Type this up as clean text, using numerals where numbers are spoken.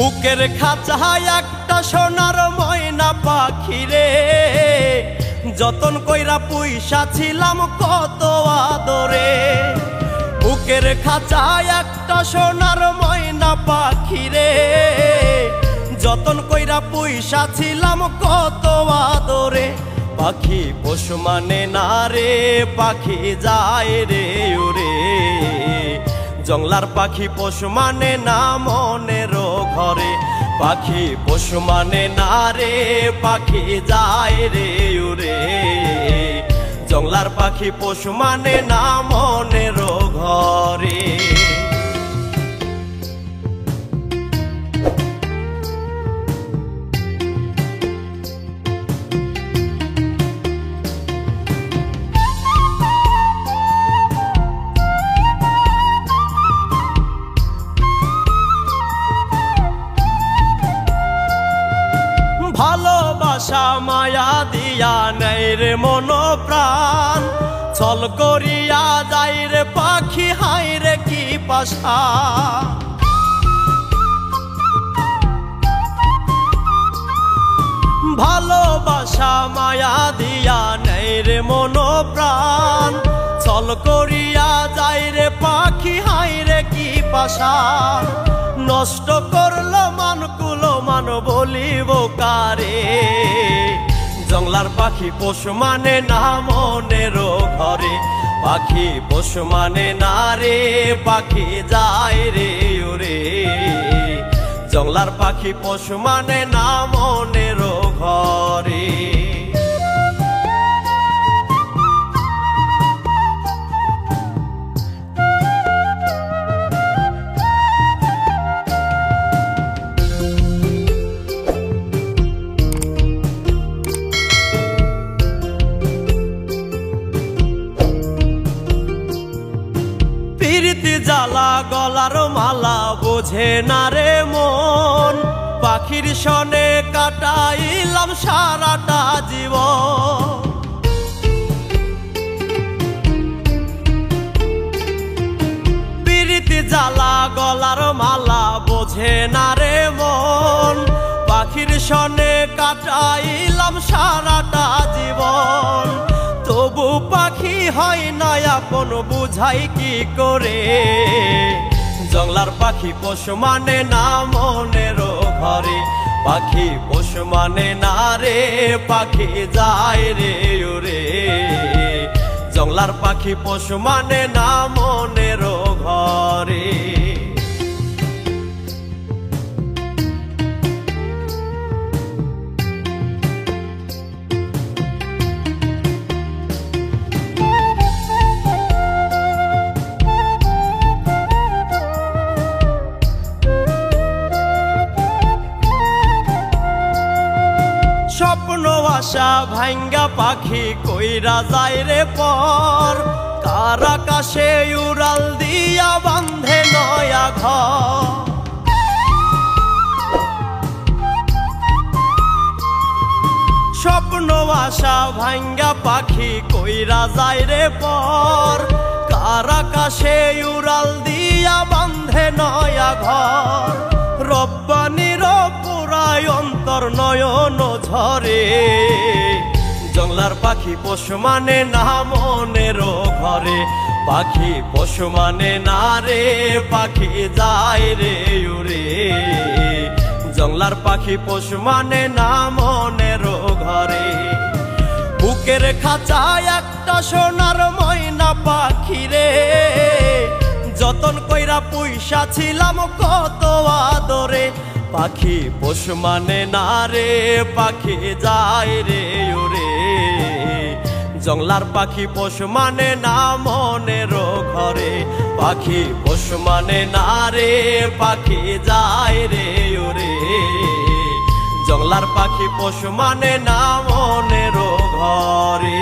বুকের খাঁচায় একটা সোনার ময়না পাখি রে, যতন কইরা পুইসা ছিলাম কত আদরে। বুকের খাঁচায় একটা সোনার ময়না পাখি রে, যতন কইরা পুইসা ছিলাম কত আদরে। পাখি পোষ মানে না রে, পাখি যায় রে উড়ে। জংলার পাখি পোষ মানে না মনের ঘরে। পাখি পোষ মানে না রে, পাখি যায় রে উড়ে। জংলার পাখি পোষ মানে না মনের ঘরে। ভালোবাসা মায়া দিয়া নেই রে মন প্রাণ, ছল করিয়া যাই রে পাখি হাই রে কি পাশা। ভালোবাসা মায়া দিয়া নেই রে মন প্রাণ, ছল করিয়া যাই রে পাখি হাই রে কি পাশা। নষ্ট করলো মানকুলো মান বলিব কারে। জংলার পাখি পোষ মানে না মনের ঘরে। পাখি পোষ মানে না রে, পাখি যায় রে উড়ে। জংলার পাখি পোষ মানে না মনের ঘরে। প্রীতি জ্বালা গলার মালা বোঝে না রে মন, পাখির সনে কাটাইলাম সারাটা জীবন। প্রীতি জ্বালা গলার মালা বোঝে না রে মন, পাখির সনে কাটাইলাম সারাটা জীবন। তবু পাখি হয় না আপন, বুঝাই কি করে। জংলার পাখি পোষ মানে না মনের ঘরে। পাখি পোষ মানে না রে, পাখি যায় রে উড়ে। জংলার পাখি পোষ মানে না মনের ঘরে। স্বপ্ন আশা ভাঙ্গা পাখি কইরা যায় রে পর, কার আকাশে উড়াল দিয়া বান্ধে নয়া ঘর। স্বপ্ন আশা ভাঙ্গা পাখি কইরা যায় রে পর, কার আকাশে উড়াল দিয়া বান্ধে নয়া ঘর। রব্বানির পুরায় অন্তর নয়ন ঝরে। জংলার পাখি পোষ মানে না মনের ঘরে। পাখি পোষ মানে না রে, পাখি যায় রে উড়ে। জংলার পাখি পোষ মানে না মনের ঘরে। বুকের খাঁচায় একটা সোনার ময়না পাখি রে, যতন কইরা পুইসা ছিলাম কত আদরে। পাখি পোষ মানে না রে, পাখি যায় রে উড়ে। জংলার পাখি পোষ মানে না মনের ঘরে। পাখি পোষ মানে না রে, পাখি যায় রে উড়ে। জংলার পাখি পোষ মানে না মনের ঘরে।